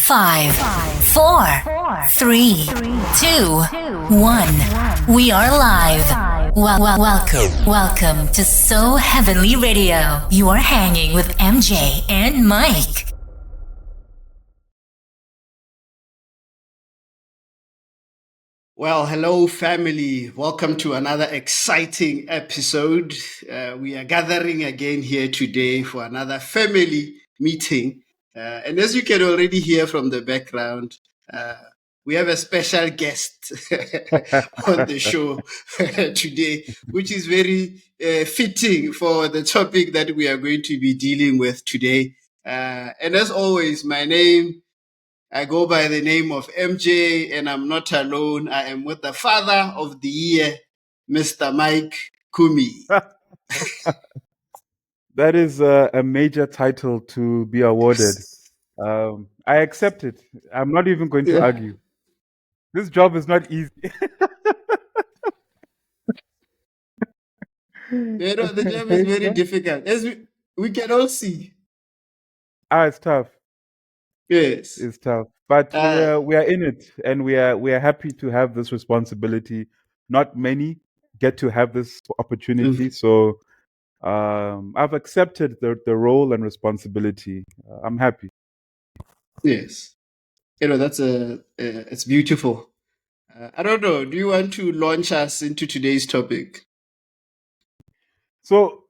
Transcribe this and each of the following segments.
5, 4, 3, 2, 1. We are live. Welcome to SoHeavenly Radio. You are hanging with MJ and Mike. Well, hello, family. Welcome to another exciting episode. We are gathering again here today for another family meeting. And as you can already hear from the background, we have a special guest on the show today, which is very fitting for the topic that we are going to be dealing with today. And as always, I go by the name of MJ, and I'm not alone. I am with the father of the year, Mr. Mike Kumi. That is a major title to be awarded. I accept it. I'm not even going to argue. This job is not easy. The job is very difficult, as we can all see. It's tough. Yes, It's tough, but we are in it, and we are happy to have this responsibility. Not many get to have this opportunity, so I've accepted the role and responsibility. I'm happy. Yes, that's it's beautiful. I don't know. Do you want to launch us into today's topic? So,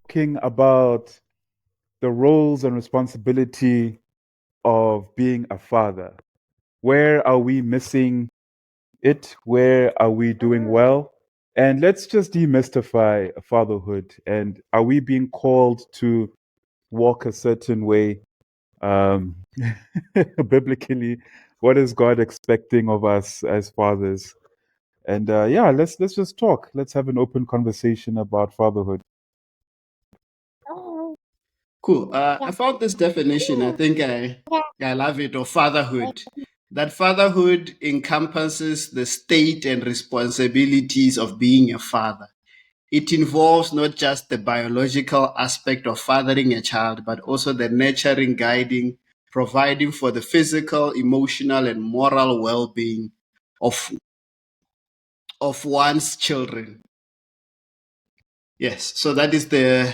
talking about the roles and responsibility of being a father. Where are we missing it? Where are we doing well? And let's just demystify fatherhood. And are we being called to walk a certain way? Biblically, what is God expecting of us as fathers? And let's just talk. Let's have an open conversation about fatherhood. Cool. I found this definition. I think I love it, of fatherhood. That fatherhood encompasses the state and responsibilities of being a father. It involves not just the biological aspect of fathering a child, but also the nurturing, guiding, providing for the physical, emotional, and moral well-being of one's children. Yes, so that is the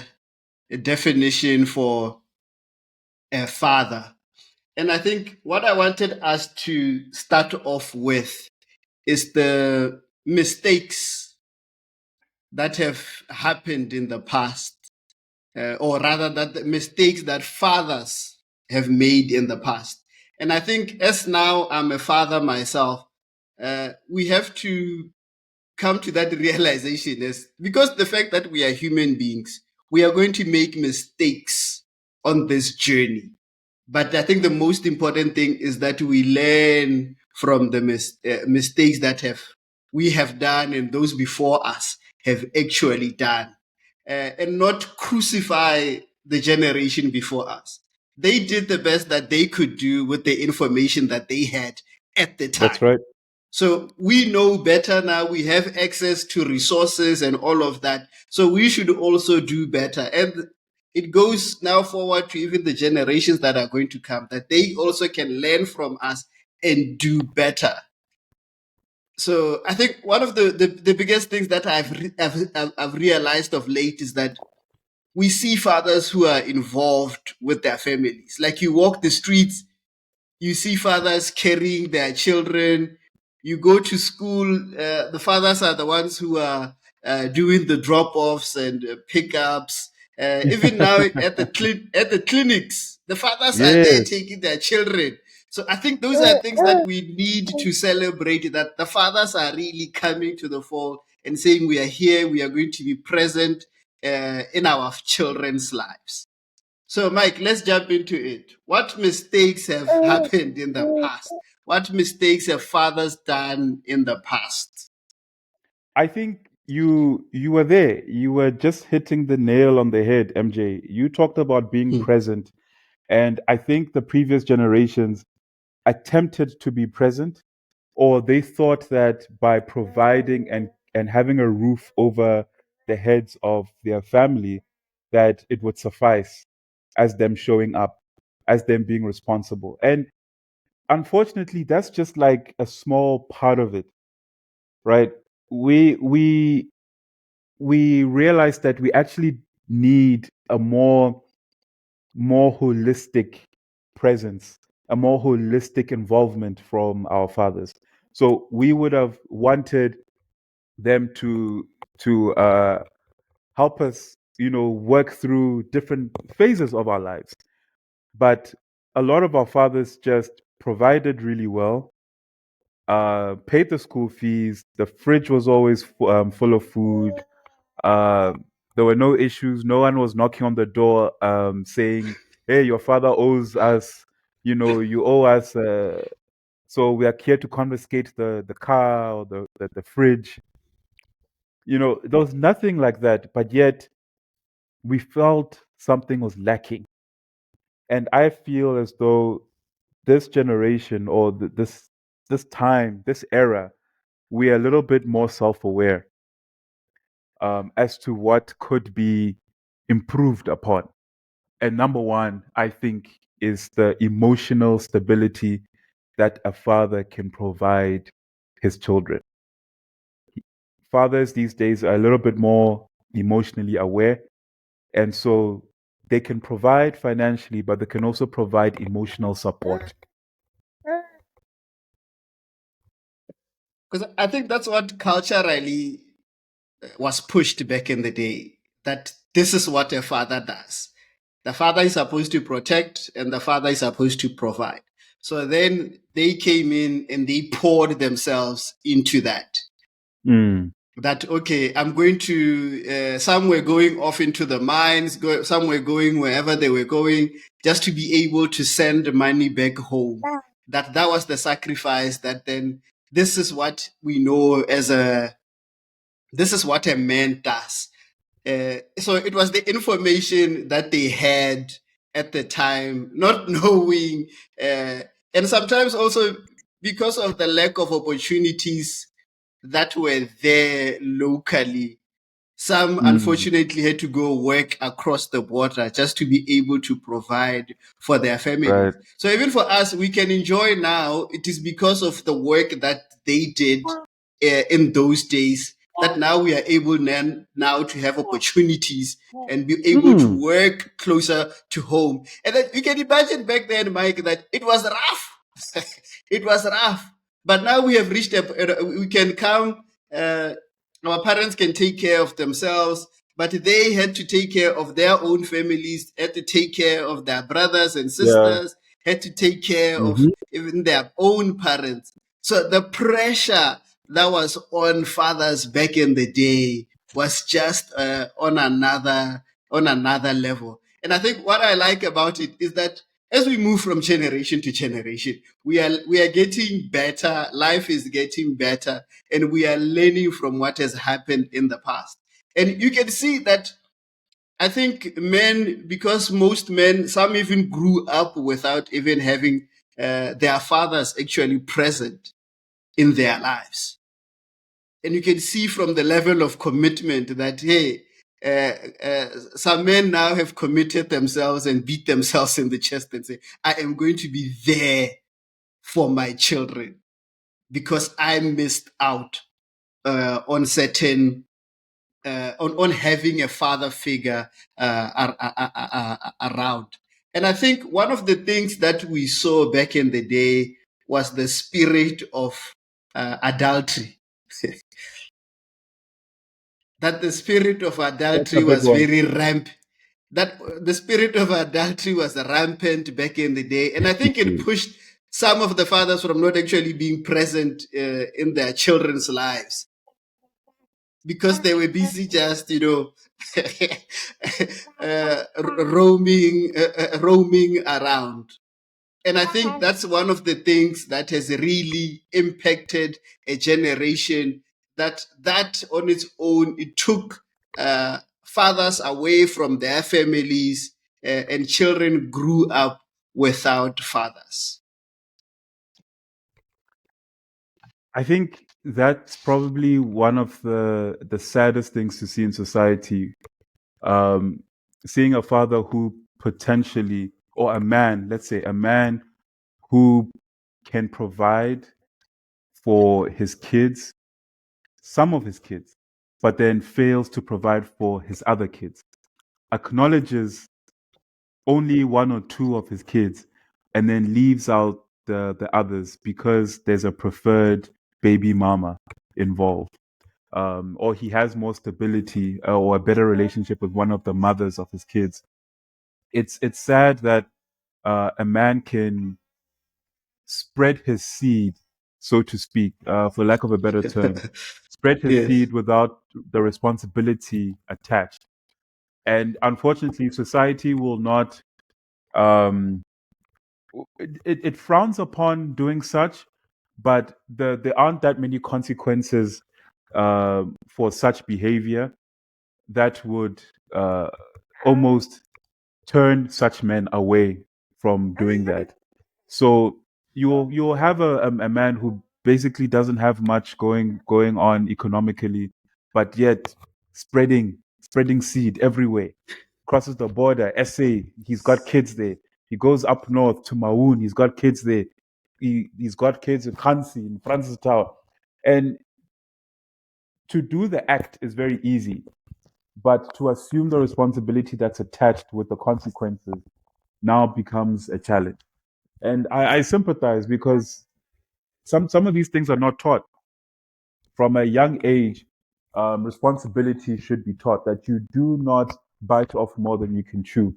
definition for a father. And I think what I wanted us to start off with is the mistakes that have happened in the past, or rather that the mistakes that fathers have made in the past. And I think as now I'm a father myself, we have to come to that realization is because the fact that we are human beings, we are going to make mistakes on this journey. But I think the most important thing is that we learn from the mistakes that we have done and those before us have actually done, and not crucify the generation before us. They did the best that they could do with the information that they had at the time. That's right. So we know better now. We have access to resources and all of that. So we should also do better. And it goes now forward to even the generations that are going to come, that they also can learn from us and do better. So I think one of the biggest things that I've realized of late is that we see fathers who are involved with their families. Like you walk the streets, you see fathers carrying their children. You go to school, the fathers are the ones who are doing the drop-offs and pickups. Even now at the clinics, the fathers are there taking their children. So I think those are things that we need to celebrate, that the fathers are really coming to the fore and saying we are here, we are going to be present in our children's lives. So, Mike, let's jump into it. What mistakes have happened in the past? What mistakes have fathers done in the past? I think you were there. You were just hitting the nail on the head, MJ. You talked about being present, and I think the previous generations attempted to be present, or they thought that by providing and having a roof over the heads of their family, that it would suffice as them showing up. as them being responsible. And unfortunately, that's just like a small part of it, right? We we we realize that we actually need a more holistic presence, a more holistic involvement from our fathers. So we would have wanted them to help us, work through different phases of our lives. But a lot of our fathers just provided really well, paid the school fees. The fridge was always full of food. Uh, there were no issues. No one was knocking on the door saying, "Hey, your father owes us. You owe us. So we are here to confiscate the car or the fridge." There was nothing like that. But yet we felt something was lacking, and I feel as though this generation or this time, this era, we are a little bit more self-aware as to what could be improved upon. And number one, I think, is the emotional stability that a father can provide his children. Fathers these days are a little bit more emotionally aware, and so they can provide financially, but they can also provide emotional support. Because I think that's what culturally was pushed back in the day, that this is what a father does. The father is supposed to protect and the father is supposed to provide. So then they came in and they poured themselves into that. Mm. That, okay, I'm going to, some were going off into the mines, some were going wherever they were going just to be able to send money back home. That was the sacrifice. That then this is what we know as this is what a man does. So it was the information that they had at the time, not knowing, and sometimes also because of the lack of opportunities that were there locally. Some Mm. unfortunately had to go work across the border just to be able to provide for their Right. families. So even for us, we can enjoy now. It is because of the work that they did in those days that now we are able now to have opportunities and be able to Mm. work closer to home. And then you can imagine back then, Mike, that it was rough. It was rough. But now we have reached we can come. Our parents can take care of themselves, but they had to take care of their own families, had to take care of their brothers and Yeah. sisters, had to take care of Mm-hmm. even their own parents. So the pressure that was on fathers back in the day was just on another level. And I think what I like about it is that as we move from generation to generation, we are getting better. Life is getting better, and we are learning from what has happened in the past. And you can see that I think men, because most men, some even grew up without even having their fathers actually present in their lives. And you can see from the level of commitment that, hey, some men now have committed themselves and beat themselves in the chest and say, I am going to be there for my children because I missed out on certain, on having a father figure around. And I think one of the things that we saw back in the day was the spirit of adultery. That the spirit of That's a adultery big was one. very rampant. That the spirit of adultery was rampant back in the day, and I think it pushed some of the fathers from not actually being present in their children's lives because they were busy just roaming around. And I think that's one of the things that has really impacted a generation. That on its own, it took fathers away from their families, and children grew up without fathers. I think that's probably one of the saddest things to see in society. Um, Seeing a father who potentially or a man, let's say a man who can provide for his kids, some of his kids, but then fails to provide for his other kids, acknowledges only one or two of his kids, and then leaves out the others because there's a preferred baby mama involved. Or he has more stability or a better relationship with one of the mothers of his kids. It's sad that a man can spread his seed, so to speak, for lack of a better term, spread his Yes. seed without the responsibility attached. And unfortunately, society will not. Um, it frowns upon doing such, but there aren't that many consequences for such behavior that would almost turn such men away from doing that. So you'll have a man who basically doesn't have much going on economically, but yet spreading seed everywhere. Crosses the border, SA, he's got kids there. He goes up north to Maun, he's got kids there. He's got kids in Kansi, in Francis Tower. And to do the act is very easy, but to assume the responsibility that's attached with the consequences now becomes a challenge. And I sympathize because some of these things are not taught from a young age. Responsibility should be taught that you do not bite off more than you can chew.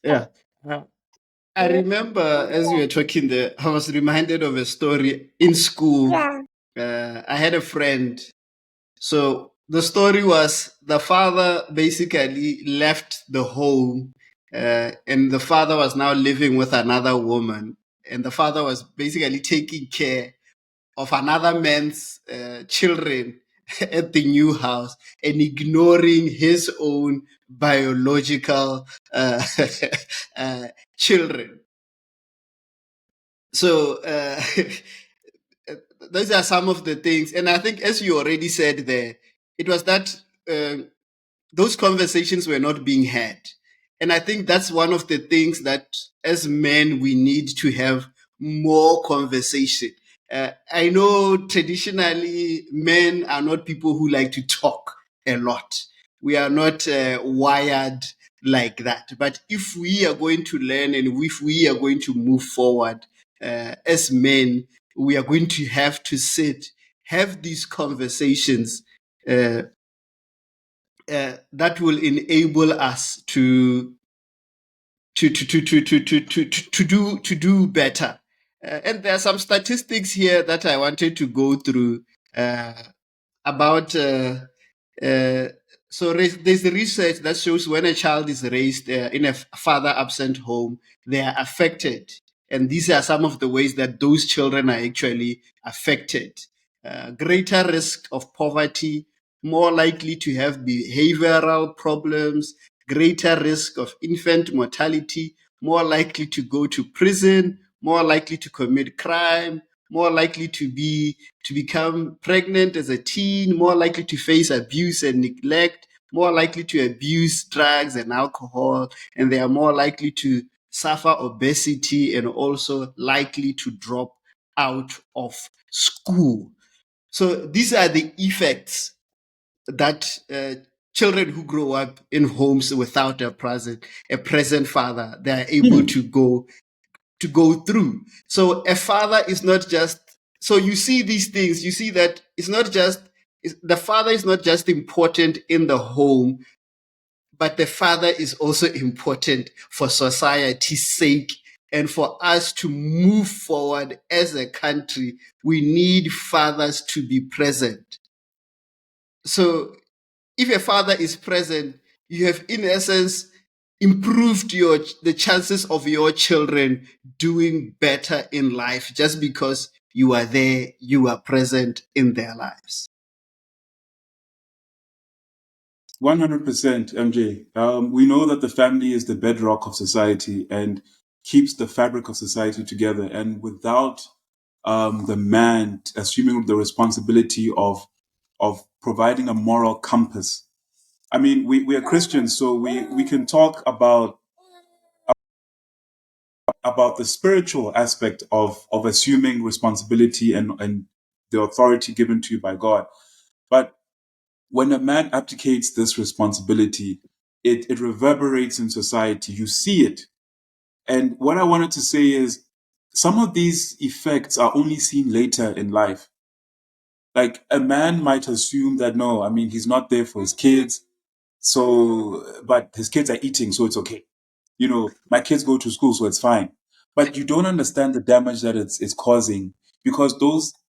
Yeah. I remember as we were talking there, I was reminded of a story in school. I had a friend. So the story was the father basically left the home, and the father was now living with another woman. And the father was basically taking care of another man's children at the new house and ignoring his own biological children. So those are some of the things. And I think, as you already said there, it was that those conversations were not being had. And I think that's one of the things that as men, we need to have more conversation. I know traditionally men are not people who like to talk a lot. We are not wired like that. But if we are going to learn and if we are going to move forward as men, we are going to have to sit, have these conversations that will enable us to do better. And there are some statistics here that I wanted to go through about. There's the research that shows when a child is raised in a father-absent home, they are affected, and these are some of the ways that those children are actually affected. Greater risk of poverty, more likely to have behavioral problems, greater risk of infant mortality, more likely to go to prison, more likely to commit crime, more likely to become pregnant as a teen, more likely to face abuse and neglect, more likely to abuse drugs and alcohol, and they are more likely to suffer obesity and also likely to drop out of school. So these are the effects that children who grow up in homes without a present father, they are able to go through. So a father is not just, so you see these things, you see that it's not just, the father is not just important in the home, but the father is also important for society's sake and for us to move forward as a country. We need fathers to be present. So if a father is present, you have in essence improved the chances of your children doing better in life just because you are there, you are present in their lives. 100%, MJ. We know that the family is the bedrock of society and keeps the fabric of society together. And without the man assuming the responsibility of providing a moral compass I mean, we are Christians, so we can talk about the spiritual aspect of assuming responsibility and the authority given to you by God. But when a man abdicates this responsibility, it reverberates in society. You see it. And what I wanted to say is some of these effects are only seen later in life. Like a man might assume that no, I mean, he's not there for his kids. So, but his kids are eating, so it's okay. You know, my kids go to school, so it's fine. But you don't understand the damage that it's causing, because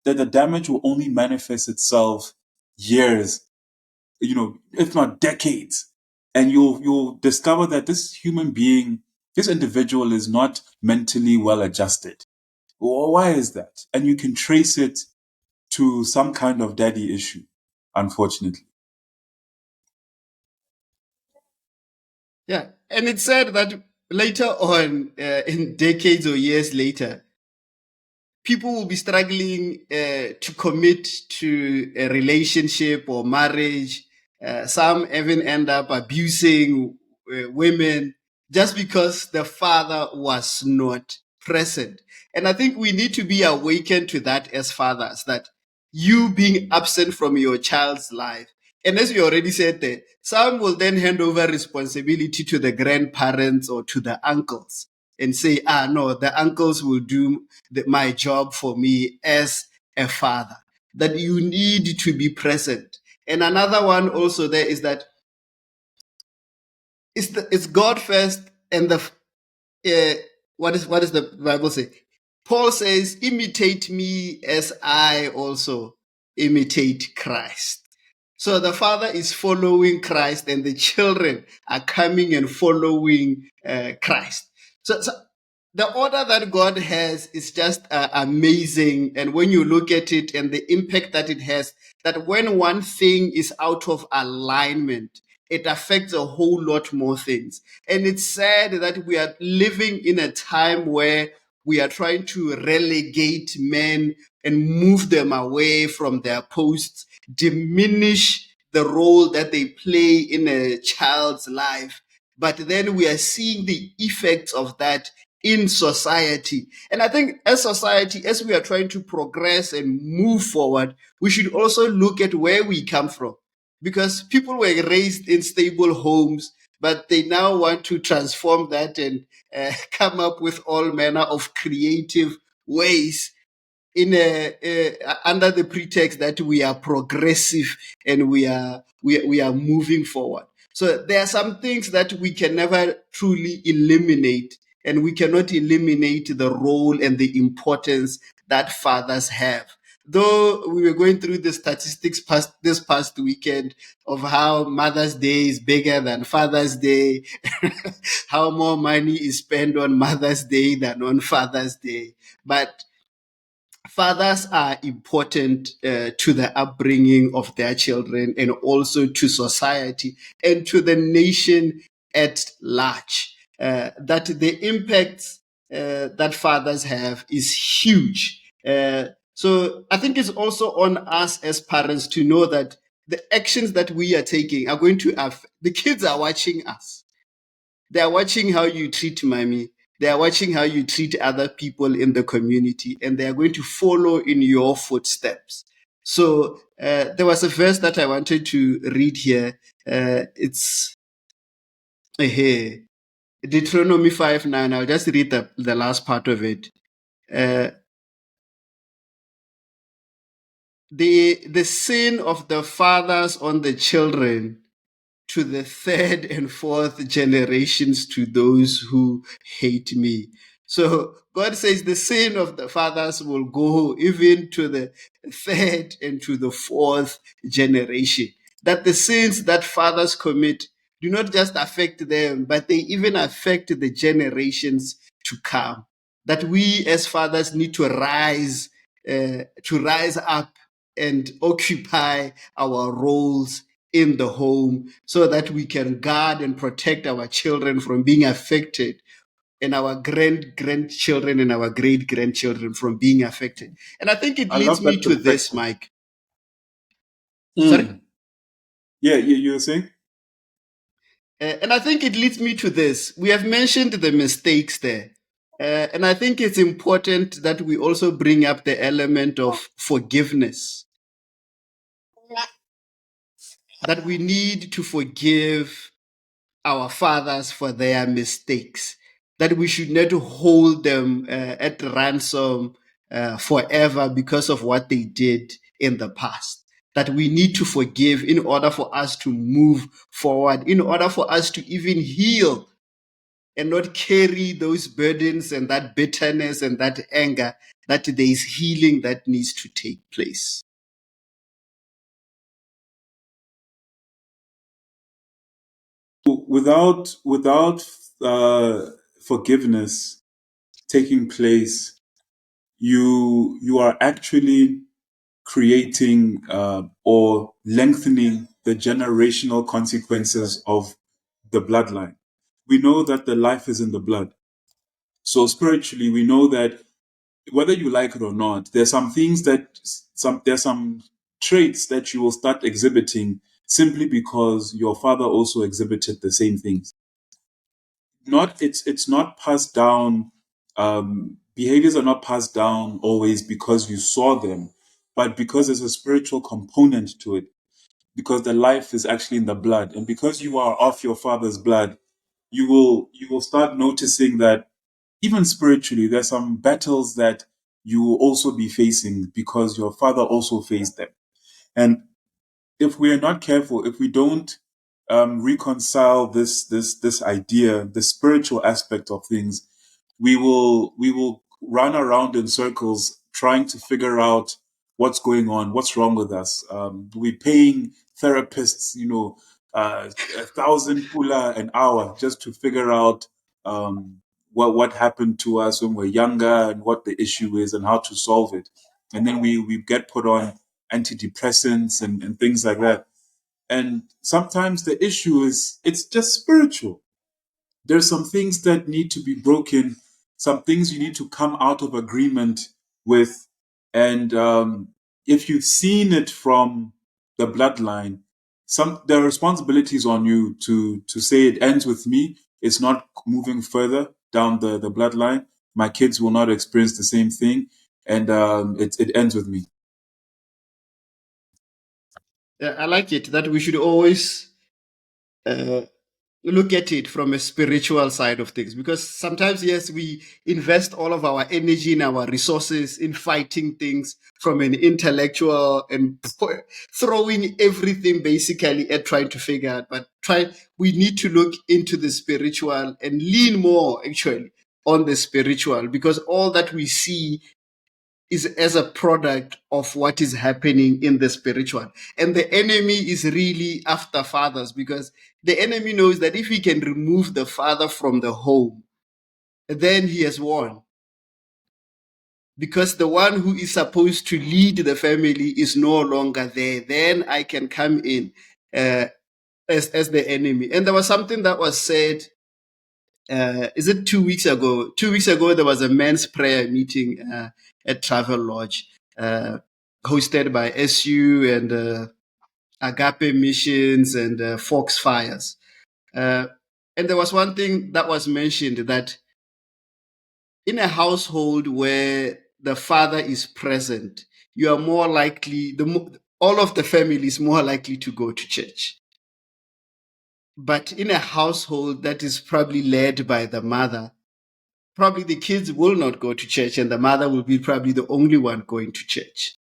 the damage will only manifest itself years, you know, if not decades. And you'll discover that this human being, this individual is not mentally well adjusted. Well, why is that? And you can trace it to some kind of daddy issue, unfortunately. Yeah. And it's said that later on, in decades or years later, people will be struggling to commit to a relationship or marriage. Some even end up abusing women just because the father was not present. And I think we need to be awakened to that as fathers, that you being absent from your child's life. And as you already said there, some will then hand over responsibility to the grandparents or to the uncles and say, no, the uncles will do my job for me as a father. That you need to be present. And another one also there is that it's God first, and what is the Bible say? Paul says, imitate me as I also imitate Christ. So the father is following Christ and the children are coming and following Christ. So the order that God has is just amazing. And when you look at it and the impact that it has, that when one thing is out of alignment, it affects a whole lot more things. And it's sad that we are living in a time where we are trying to relegate men and move them away from their posts, diminish the role that they play in a child's life. But then we are seeing the effects of that in society. And I think as society, as we are trying to progress and move forward, we should also look at where we come from. Because people were raised in stable homes, but they now want to transform that and come up with all manner of creative ways in under the pretext that we are progressive and we are moving forward. So there are some things that we can never truly eliminate, and we cannot eliminate the role and the importance that fathers have. Though we were going through the statistics this past weekend of how Mother's Day is bigger than Father's Day, how more money is spent on Mother's Day than on Father's Day. But fathers are important to the upbringing of their children and also to society and to the nation at large. That the impact that fathers have is huge. So I think it's also on us as parents to know that the actions that we are taking are going to affect the kids. Are watching us. They are watching how you treat mommy. They are watching how you treat other people in the community, and they are going to follow in your footsteps. So there was a verse that I wanted to read here. It's here, Deuteronomy 5:9. I'll just read the last part of it. The sin of the fathers on the children, to the third and fourth generations, to those who hate me. So God says the sin of the fathers will go even to the third and to the fourth generation. That the sins that fathers commit do not just affect them, but they even affect the generations to come. That we as fathers need to rise up and occupy our roles in the home so that we can guard and protect our children from being affected, and our grandchildren and our great grandchildren from being affected. And I think it I leads love me that to this, perspective. Mike. Sorry? Mm. Yeah, you were saying? And I think it leads me to this. We have mentioned the mistakes there. And I think it's important that we also bring up the element of forgiveness, that we need to forgive our fathers for their mistakes, that we should not hold them at ransom forever because of what they did in the past. That we need to forgive in order for us to move forward, in order for us to even heal and not carry those burdens and that bitterness and that anger, that there is healing that needs to take place. Without forgiveness taking place, you are actually creating or lengthening the generational consequences of the bloodline. We know that the life is in the blood. So spiritually, we know that whether you like it or not, there's some things there's some traits that you will start exhibiting simply because your father also exhibited the same things. It's not passed down. Behaviors are not passed down always because you saw them, but because there's a spiritual component to it. Because the life is actually in the blood, and because you are of your father's blood, you will start noticing that even spiritually, there's some battles that you will also be facing because your father also faced them. And if we are not careful, if we don't reconcile this idea, the spiritual aspect of things, we will run around in circles trying to figure out what's going on, what's wrong with us. We're paying therapists, 1,000 pula an hour just to figure out what happened to us when we're younger and what the issue is and how to solve it. And then we get put on antidepressants and things like that. And sometimes the issue is it's just spiritual. There's some things that need to be broken, some things you need to come out of agreement with. And if you've seen it from the bloodline, the responsibility is on you to say it ends with me. It's not moving further down the bloodline. My kids will not experience the same thing, and it ends with me. Yeah, I like it that we should always uh, look at it from a spiritual side of things, because sometimes, yes, we invest all of our energy and our resources in fighting things from an intellectual and throwing everything basically at trying to figure out, but we need to look into the spiritual and lean more actually on the spiritual, because all that we see is as a product of what is happening in the spiritual. And the enemy is really after fathers, because the enemy knows that if he can remove the father from the home, then he has won. Because the one who is supposed to lead the family is no longer there. Then I can come in as the enemy. And there was something that was said, is it 2 weeks ago? 2 weeks ago, there was a men's prayer meeting at Travel Lodge, hosted by SU and Agape Missions and Fox Fires. And there was one thing that was mentioned, that in a household where the father is present, you are more likely, all of the family is more likely to go to church. But in a household that is probably led by the mother, probably the kids will not go to church and the mother will be probably the only one going to church.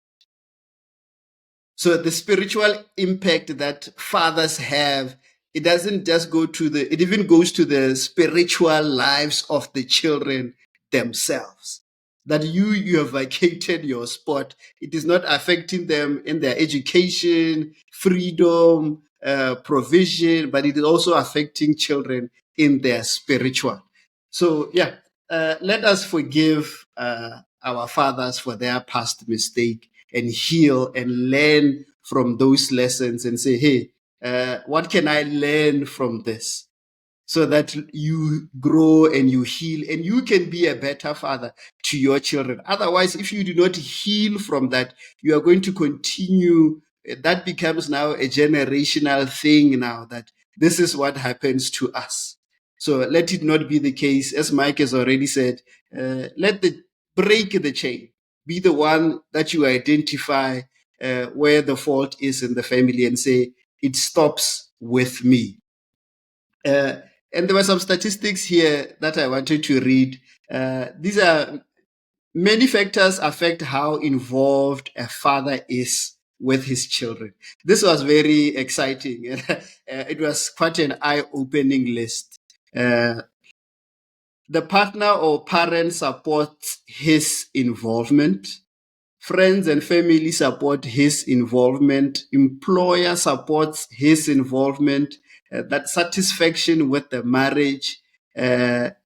So the spiritual impact that fathers have, it doesn't just go to it even goes to the spiritual lives of the children themselves. That you have vacated your spot. It is not affecting them in their education, freedom, provision, but it is also affecting children in their spiritual. So yeah, let us forgive our fathers for their past mistake and heal and learn from those lessons and say, hey, what can I learn from this? So that you grow and you heal and you can be a better father to your children. Otherwise, if you do not heal from that, you are going to continue. That becomes now a generational thing now, that this is what happens to us. So let it not be the case, as Mike has already said, break the chain. Be the one that you identify where the fault is in the family and say, it stops with me. And there were some statistics here that I wanted to read. These are many factors affect how involved a father is with his children. This was very exciting. It was quite an eye-opening list. The partner or parent supports his involvement. Friends and family support his involvement. Employer supports his involvement. That satisfaction with the marriage, that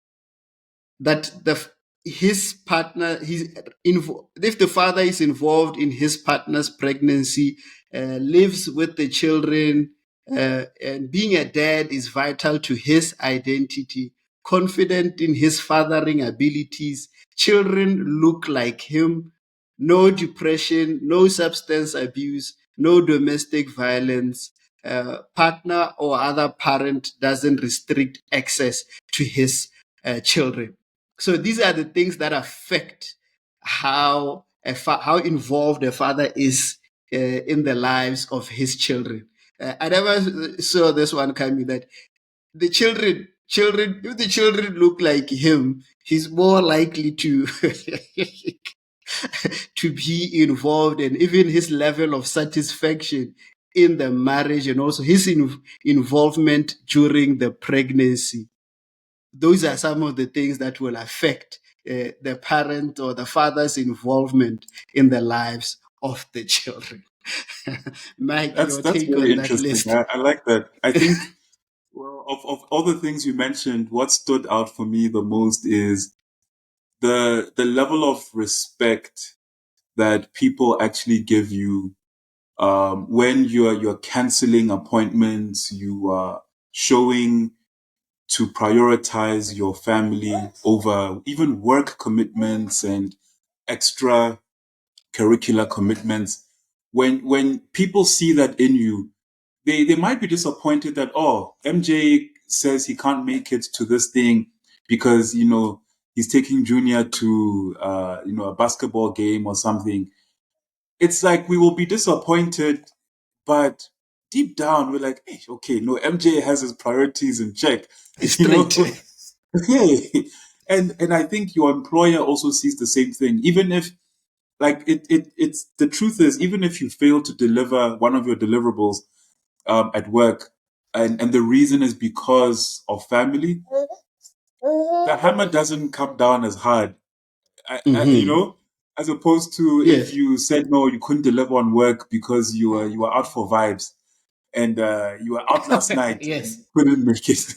his partner, if the father is involved in his partner's pregnancy, lives with the children, and being a dad is vital to his identity, confident in his fathering abilities, children look like him, no depression, no substance abuse, no domestic violence, partner or other parent doesn't restrict access to his children. So these are the things that affect how how involved a father is in the lives of his children. I never saw this one coming, that the children, if the children look like him, he's more likely to to be involved, and even his level of satisfaction in the marriage and also his involvement during the pregnancy. Those are some of the things that will affect the parent or the father's involvement in the lives of the children. Mike, your That's take very on that interesting. list? I like that. I think, well, of all the things you mentioned, what stood out for me the most is the level of respect that people actually give you when you're canceling appointments, you are showing to prioritize your family over even work commitments and extra curricular commitments. When people see that in you, they might be disappointed that, oh, MJ says he can't make it to this thing because, he's taking Junior to, a basketball game or something. It's like we will be disappointed, but deep down we're like, hey, okay, no, MJ has his priorities in check, Straight. Okay. And I think your employer also sees the same thing, even if, like, it's the truth is, even if you fail to deliver one of your deliverables at work, and the reason is because of family, the hammer doesn't come down as hard, Mm-hmm. as opposed to if Yes. you said no, you couldn't deliver on work because you were out for vibes, and you were out last night and Yes. you couldn't make it.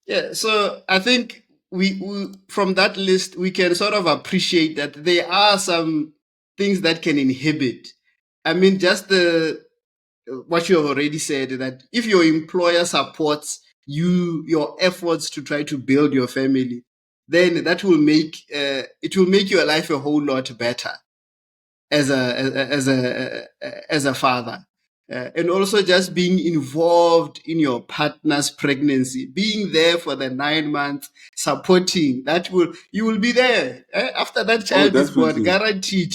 Yeah. So I think we from that list we can sort of appreciate that there are some things that can inhibit. I mean, just the what you have already said, that if your employer supports your efforts to try to build your family, then that will make it will make your life a whole lot better as a father. And also just being involved in your partner's pregnancy, being there for the 9 months, supporting, you will be there after that Oh, child is born, definitely. guaranteed.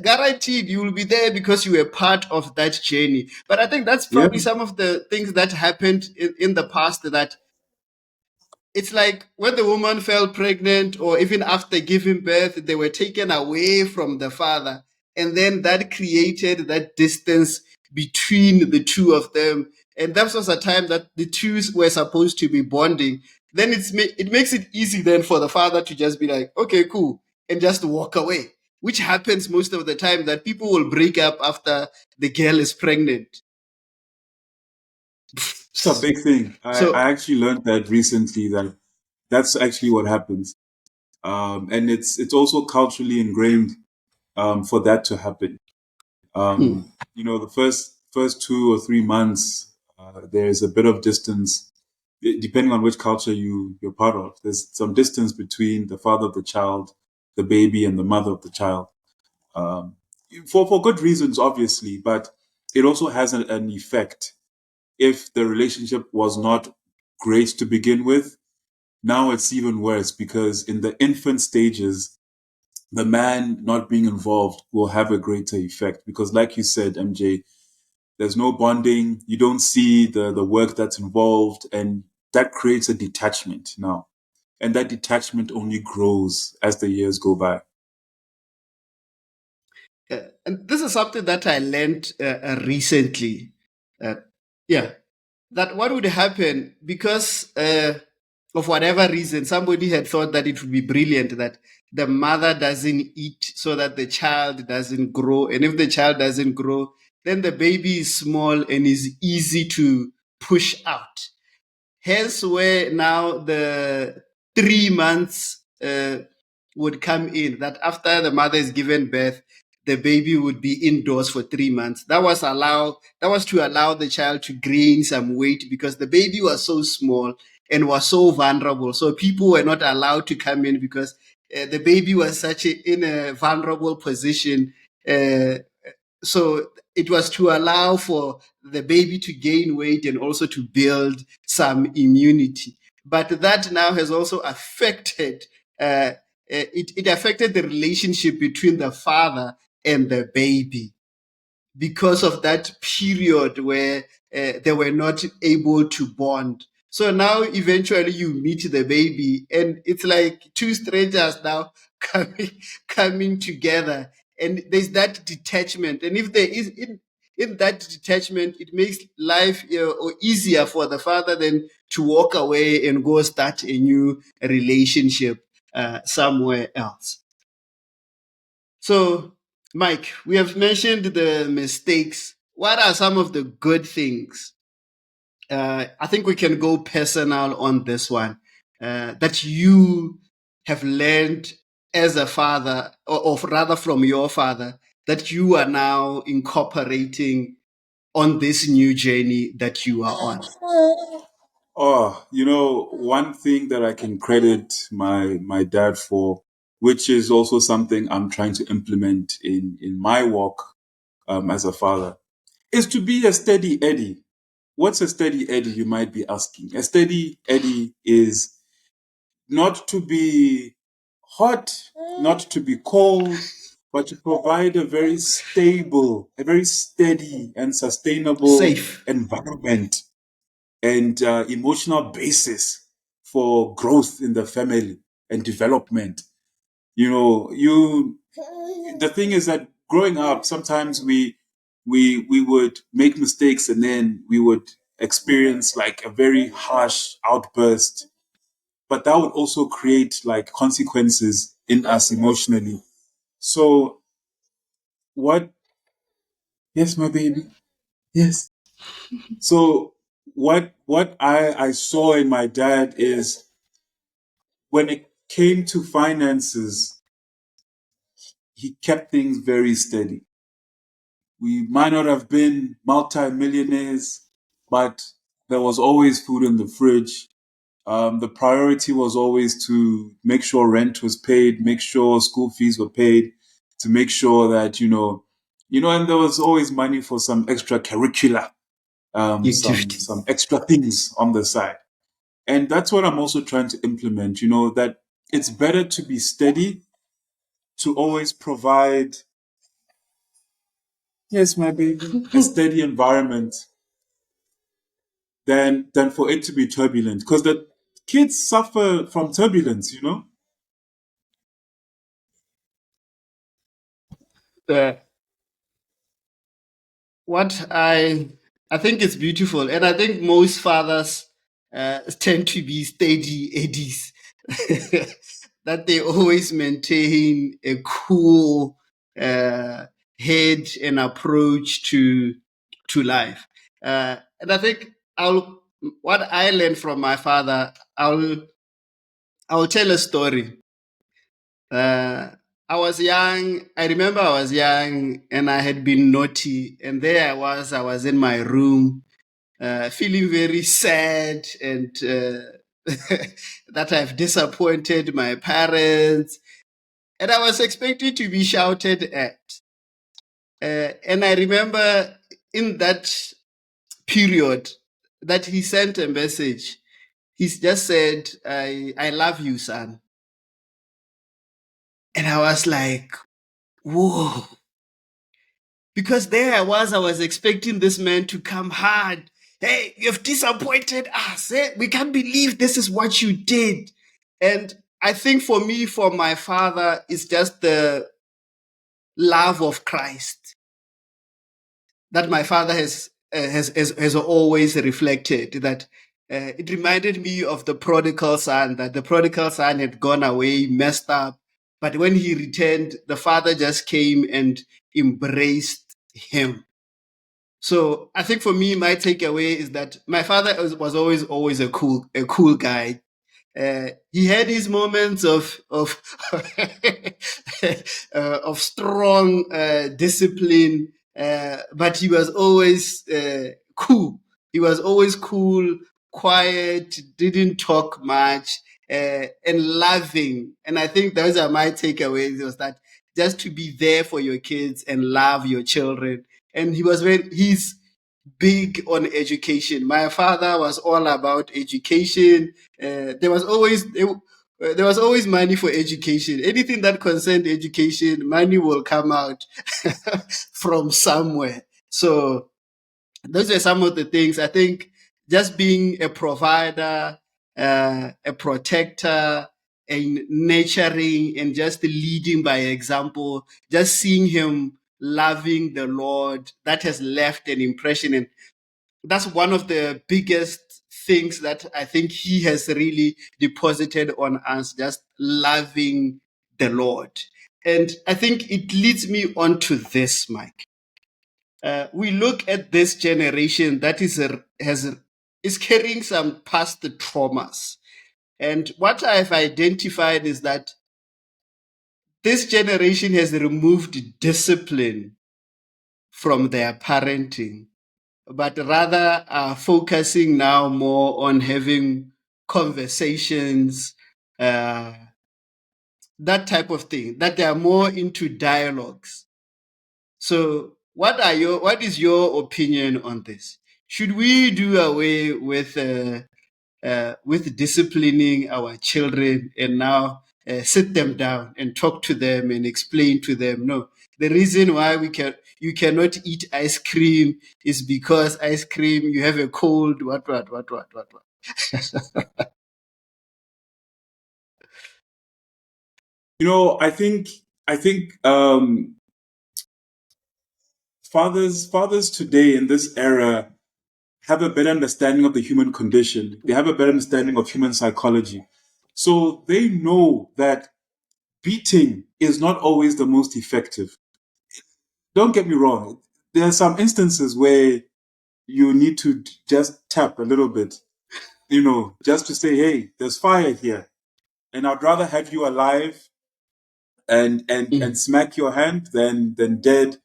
Guaranteed you will be there because you were part of that journey. But I think that's Yeah. probably some of the things that happened in the past, that it's like when the woman fell pregnant or even after giving birth, they were taken away from the father. And then that created that distance between the two of them. And that was a time that the two were supposed to be bonding. Then it makes it easy then for the father to just be like, okay, cool, and just walk away, which happens most of the time, that people will break up after the girl is pregnant. It's a big thing. I So, actually learned that recently, that that's actually what happens. And it's also culturally ingrained for that to happen. hmm, The first 2 or 3 months, there's a bit of distance, depending on which culture you're part of. There's some distance between the father of the child, the baby, and the mother of the child. for good reasons, obviously, but it also has an effect. If the relationship was not great to begin with, now it's even worse because in the infant stages, the man not being involved will have a greater effect because, like you said, MJ, there's no bonding. You don't see the work that's involved, and that creates a detachment now. And that detachment only grows as the years go by. And this is something that I learned recently. Uh, yeah, that what would happen because of whatever reason, somebody had thought that it would be brilliant that the mother doesn't eat so that the child doesn't grow. And if the child doesn't grow, then the baby is small and is easy to push out. Hence, where now the 3 months would come in, that after the mother is given birth, the baby would be indoors for 3 months. That was to allow the child to gain some weight because the baby was so small and was so vulnerable. So people were not allowed to come in because the baby was in a vulnerable position. So it was to allow for the baby to gain weight and also to build some immunity. But that now has also affected, it affected the relationship between the father and the baby because of that period where they were not able to bond. So now eventually you meet the baby and it's like two strangers now coming together, and there's that detachment. And if there is in that detachment, it makes life easier for the father then to walk away and go start a new relationship somewhere else. So, Mike, we have mentioned the mistakes. What are some of the good things? I think we can go personal on this one, that you have learned as a father, or rather from your father, that you are now incorporating on this new journey that you are on. Oh, one thing that I can credit my dad for, which is also something I'm trying to implement in my walk as a father, is to be a steady Eddie. What's a steady Eddie, you might be asking? A steady Eddie is not to be hot, not to be cold, but to provide a very stable, a very steady and sustainable Safe. environment and emotional basis for growth in the family and development. The thing is that growing up, sometimes we would make mistakes and then we would experience like a very harsh outburst, but that would also create like consequences in us emotionally. So what? Yes, my baby. Yes. So what I saw in my dad is when it came to finances, he kept things very steady. We might not have been multi-millionaires, but there was always food in the fridge. The priority was always to make sure rent was paid, make sure school fees were paid, to make sure that, and there was always money for some extracurricular, Activities. some extra things on the side. And that's what I'm also trying to implement, that it's better to be steady, to always provide, yes, my baby, a steady environment than for it to be turbulent. Because the kids suffer from turbulence. Uh, what I think is beautiful, and I think most fathers tend to be steady eddies, that they always maintain a cool head and approach to life. And I think what I learned from my father, I'll tell a story. I was young. I remember I was young and I had been naughty. And there I was in my room, feeling very sad and that I've disappointed my parents. And I was expecting to be shouted at. And I remember in that period that he sent a message. He just said, I love you, son. And I was like, whoa. Because there I was expecting this man to come hard. Hey, you've disappointed us. We can't believe this is what you did. And I think for me, for my father, it's just the love of Christ that my father has always reflected. That it reminded me of the prodigal son, that the prodigal son had gone away, messed up. But when he returned, the father just came and embraced him. So I think for me, my takeaway is that my father was always a cool guy. He had his moments of of strong discipline, but he was always cool. He was always cool, quiet, didn't talk much, and loving. And I think those are my takeaways. Was that just to be there for your kids and love your children. And he's big on education. My father was all about education. There was always money for education. Anything that concerned education, money will come out from somewhere. So those are some of the things. I think just being a provider, a protector, and nurturing, and just leading by example, just seeing him loving the Lord, that has left an impression. And that's one of the biggest things that I think he has really deposited on us, just loving the Lord. And I think it leads me on to this, Mike. We look at this generation that is carrying some past traumas. And what I've identified is that this generation has removed discipline from their parenting, but rather are focusing now more on having conversations, that type of thing, that they are more into dialogues. So what is your opinion on this? Should we do away with disciplining our children and now sit them down and talk to them and explain to them? No, the reason why you cannot eat ice cream is because ice cream, you have a cold, what. I think fathers today in this era have a better understanding of the human condition. They have a better understanding of human psychology. So they know that beating is not always the most effective. Don't get me wrong. There are some instances where you need to just tap a little bit, just to say, hey, there's fire here. And I'd rather have you alive and smack your hand than dead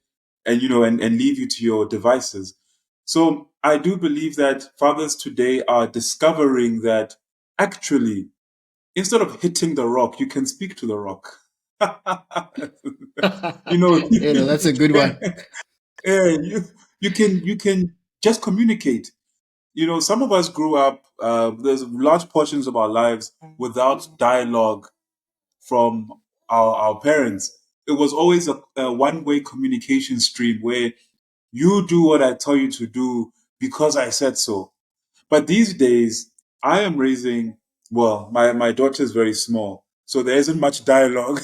and leave you to your devices. So I do believe that fathers today are discovering that actually, instead of hitting the rock, you can speak to the rock. That's a good one. Yeah, you can just communicate. Some of us grew up. There's large portions of our lives without dialogue from our parents. It was always a one-way communication stream where you do what I tell you to do because I said so. But these days, I am raising, well, my daughter is very small, so there isn't much dialogue.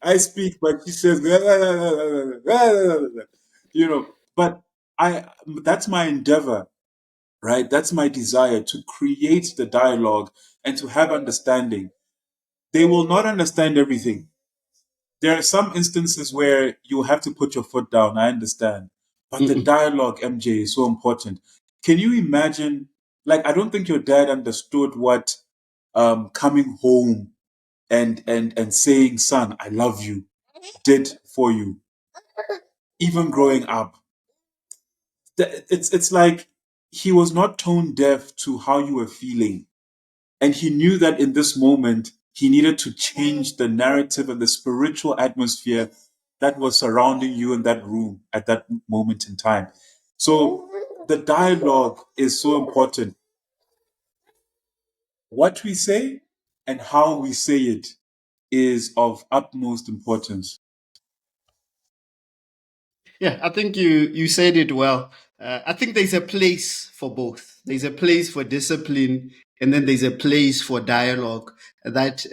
I speak, but she says, but that's my endeavor, right? That's my desire to create the dialogue and to have understanding. They will not understand everything. There are some instances where you have to put your foot down. I understand. But the dialogue, MJ, is so important. Can you imagine? Like, I don't think your dad understood what coming home and saying, son, I love you, did for you. Even growing up. It's like he was not tone deaf to how you were feeling. And he knew that in this moment, he needed to change the narrative and the spiritual atmosphere that was surrounding you in that room at that moment in time. So the dialogue is so important. What we say and how we say it is of utmost importance. Yeah, I think you said it well. I think there's a place for both. There's a place for discipline, and then there's a place for dialogue. That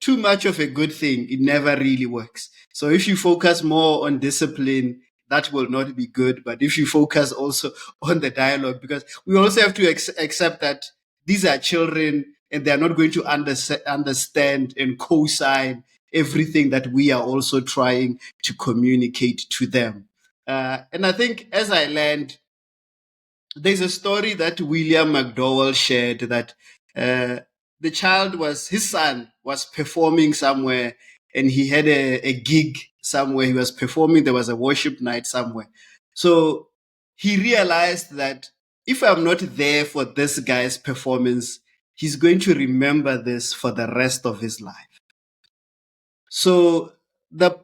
too much of a good thing, it never really works. So if you focus more on discipline, that will not be good. But if you focus also on the dialogue, because we also have to accept that these are children and they are not going to understand and co-sign everything that we are also trying to communicate to them. And I think as I learned, there's a story that William McDowell shared that his son was performing somewhere, and he had a gig somewhere. He was performing, there was a worship night somewhere. So he realized that if I'm not there for this guy's performance, he's going to remember this for the rest of his life. So the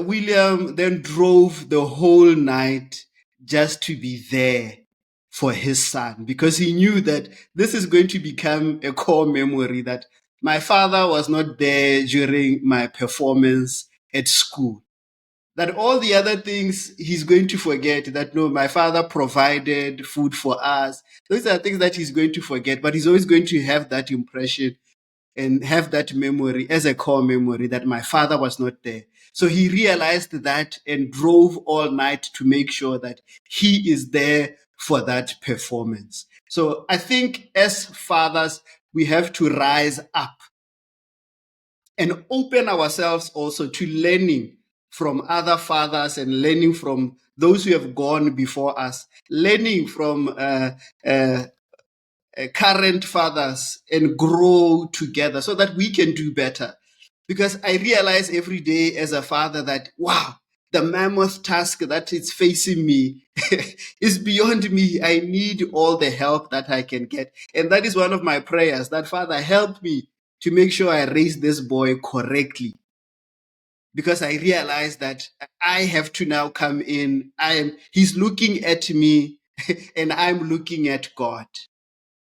William then drove the whole night just to be there for his son, because he knew that this is going to become a core memory, that my father was not there during my performance at school. That all the other things he's going to forget, that no, my father provided food for us. Those are things that he's going to forget, but he's always going to have that impression and have that memory as a core memory that my father was not there. So he realized that and drove all night to make sure that he is there for that performance. So I think as fathers, we have to rise up and open ourselves also to learning from other fathers and learning from those who have gone before us, learning from current fathers, and grow together so that we can do better. Because I realize every day as a father that, wow, the mammoth task that is facing me is beyond me. I need all the help that I can get. And that is one of my prayers, that Father, help me to make sure I raise this boy correctly. Because I realize that I have to now come in. He's looking at me and I'm looking at God.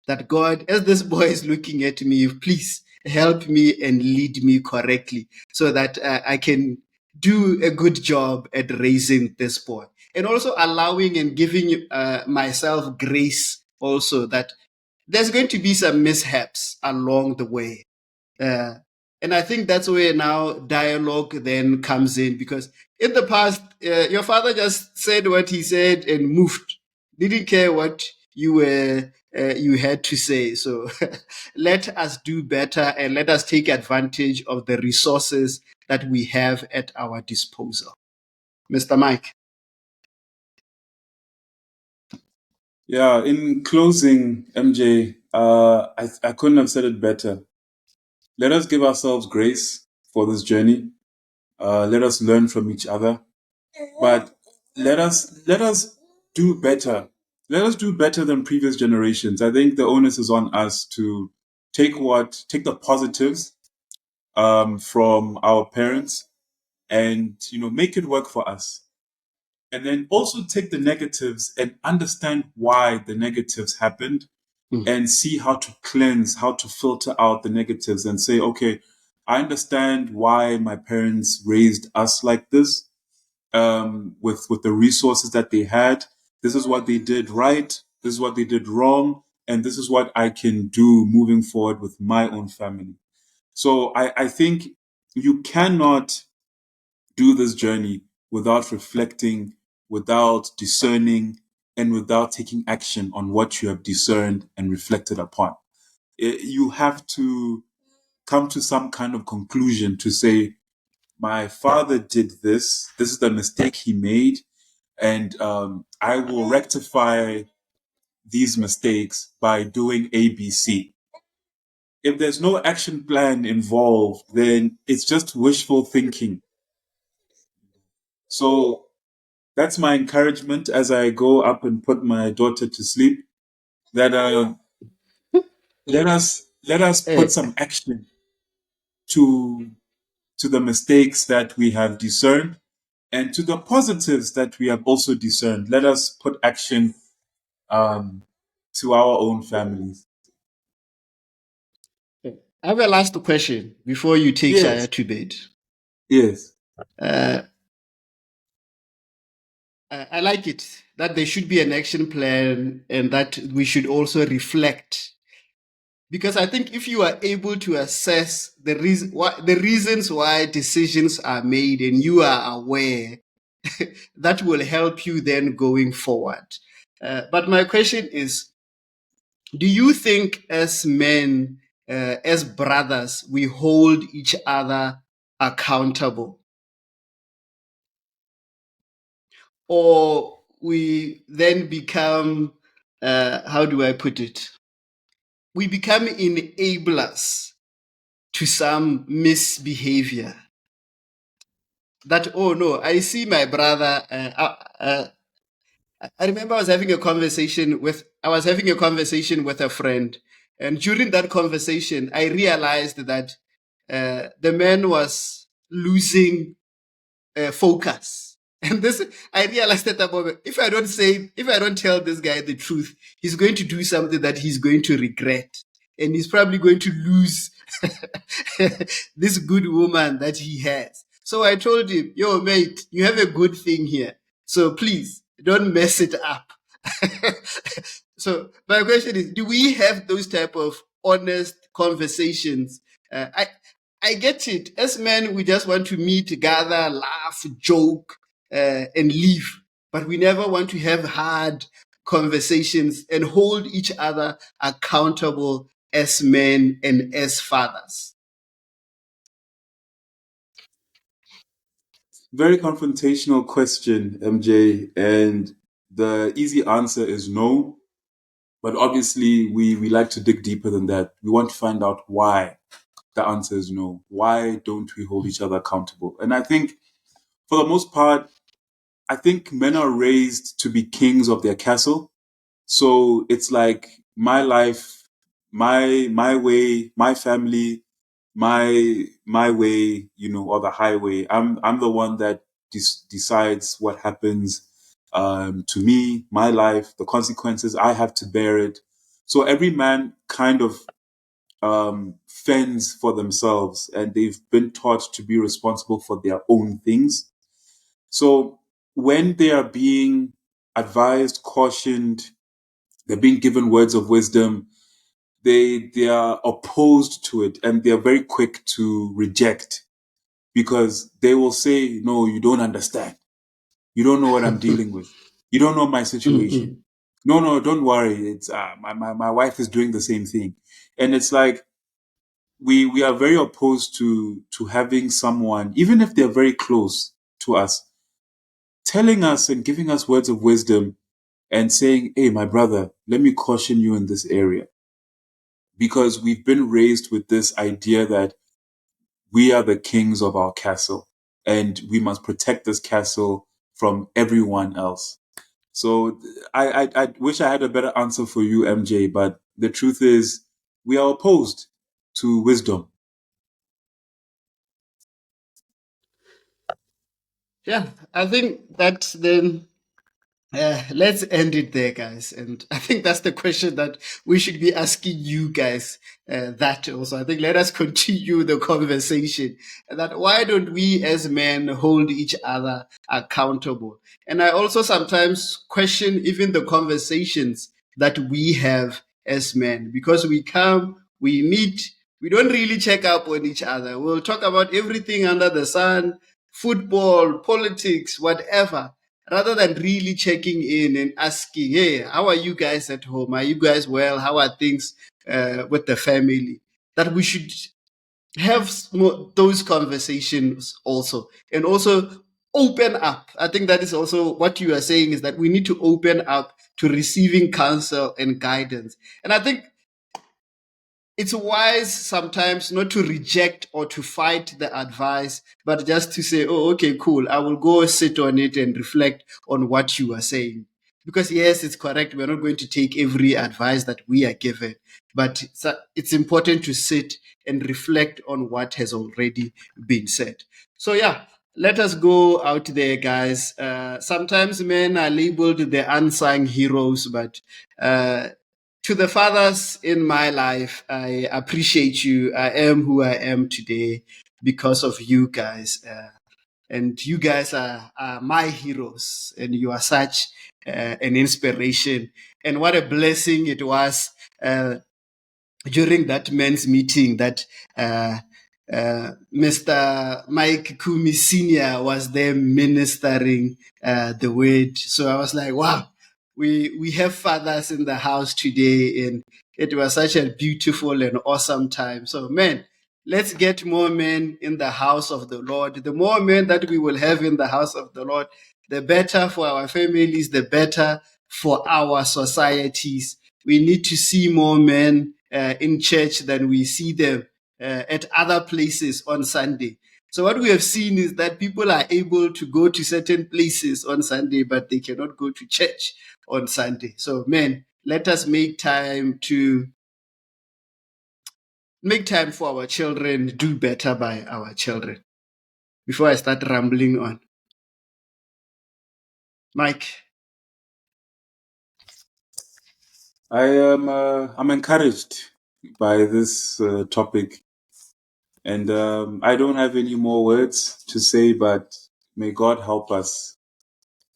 That God, as this boy is looking at me, please help me and lead me correctly so that I can do a good job at raising this boy. And also allowing and giving myself grace also, that there's going to be some mishaps along the way. And I think that's where now dialogue then comes in, because in the past, your father just said what he said and moved, didn't care what you had to say. So let us do better and let us take advantage of the resources that we have at our disposal. Mr. Mike. Yeah, in closing, MJ, I couldn't have said it better. Let us give ourselves grace for this journey. Let us learn from each other, but let us do better. Let us do better than previous generations. I think the onus is on us to take the positives from our parents and make it work for us. And then also take the negatives and understand why the negatives happened, and see how to cleanse, how to filter out the negatives and say, okay, I understand why my parents raised us like this, with the resources that they had. This is what they did right. This is what they did wrong. And this is what I can do moving forward with my own family. So I think you cannot do this journey without reflecting, without discerning, and without taking action on what you have discerned and reflected upon. You have to come to some kind of conclusion to say, my father did this. This is the mistake he made. And I will rectify these mistakes by doing ABC. If there's no action plan involved, then it's just wishful thinking. So that's my encouragement as I go up and put my daughter to sleep. That let us put some action to the mistakes that we have discerned and to the positives that we have also discerned. Let us put action to our own families. I have a last question before you take Yes. Shaya to bed. Yes. I like it that there should be an action plan and that we should also reflect. Because I think if you are able to assess the reasons why decisions are made and you are aware, that will help you then going forward. But my question is, do you think as men, as brothers, we hold each other accountable? Or we then become, how do I put it? We become enablers to some misbehavior. That, oh no, I see my brother. I remember I was having a conversation with a friend, and during that conversation, I realized that the man was losing focus. And this, I realized at that moment, if I don't tell this guy the truth, he's going to do something that he's going to regret. And he's probably going to lose this good woman that he has. So I told him, yo, mate, you have a good thing here. So please don't mess it up. So my question is, do we have those type of honest conversations? I get it. As men, we just want to meet, gather, laugh, joke, and leave. But we never want to have hard conversations and hold each other accountable as men and as fathers. Very confrontational question, MJ. And the easy answer is no. But obviously, we like to dig deeper than that. We want to find out why the answer is no. Why don't we hold each other accountable? And I think, for the most part, I think men are raised to be kings of their castle. So it's like my life, my way, my family, my way, or the highway. I'm the one that decides what happens to me, my life, the consequences. I have to bear it. So every man kind of fends for themselves, and they've been taught to be responsible for their own things. So when they are being advised, cautioned, they're being given words of wisdom, they are opposed to it, and they're very quick to reject, because they will say, no, you don't understand. You don't know what I'm dealing with. You don't know my situation. No, don't worry. It's my wife is doing the same thing. And it's like, we are very opposed to having someone, even if they're very close to us, telling us and giving us words of wisdom and saying, hey, my brother, let me caution you in this area. Because we've been raised with this idea that we are the kings of our castle and we must protect this castle from everyone else. So I wish I had a better answer for you, MJ, but the truth is we are opposed to wisdom. Yeah, I think that's then. Let's end it there, guys. And I think that's the question that we should be asking you guys. That also, I think let us continue the conversation. That why don't we as men hold each other accountable? And I also sometimes question even the conversations that we have as men, because we come, we meet, we don't really check up on each other. We'll talk about everything under the sun, football, politics, whatever, rather than really checking in and asking, hey, how are you guys at home? Are you guys well? How are things with the family? That we should have those conversations also. And also open up. I think that is also what you are saying, is that we need to open up to receiving counsel and guidance. And I think it's wise sometimes not to reject or to fight the advice, but just to say, oh, okay, cool. I will go sit on it and reflect on what you are saying. because yes, it's correct. We're not going to take every advice that we are given, but it's important to sit and reflect on what has already been said. So yeah, let us go out there, guys. Sometimes men are labeled the unsung heroes, but to the fathers in my life, I appreciate you. I am who I am today because of you guys. And you guys are my heroes, and you are such an inspiration. And what a blessing it was during that men's meeting that Mr. Mike Kumi Sr. was there ministering the word. So I was like, wow, we have fathers in the house today, and it was such a beautiful and awesome time. So, man, let's get more men in the house of the Lord. The more men that we will have in the house of the Lord, the better for our families, the better for our societies. We need to see more men in church than we see them at other places on Sunday. So what we have seen is that people are able to go to certain places on Sunday, but they cannot go to church on Sunday. So, man, let us make time for our children, do better by our children. Before I start rambling on, Mike. I'm encouraged by this topic, and I don't have any more words to say, but may God help us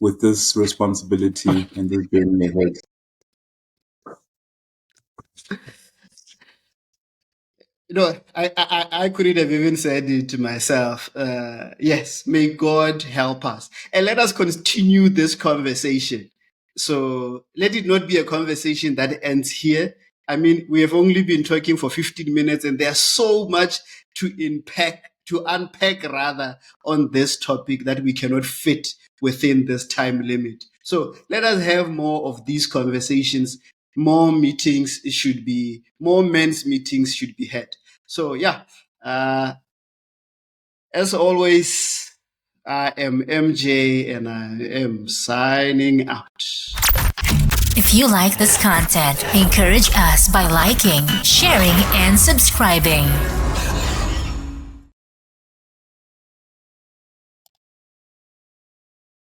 with this responsibility and this journey ahead. I couldn't have even said it to myself. Yes, may God help us. And let us continue this conversation. So let it not be a conversation that ends here. I mean, we have only been talking for 15 minutes, and there's so much to unpack rather on this topic that we cannot fit within this time limit. So let us have more of these conversations. More men's meetings should be had. So yeah, as always, I am MJ and I am signing out. If you like this content, encourage us by liking, sharing, and subscribing.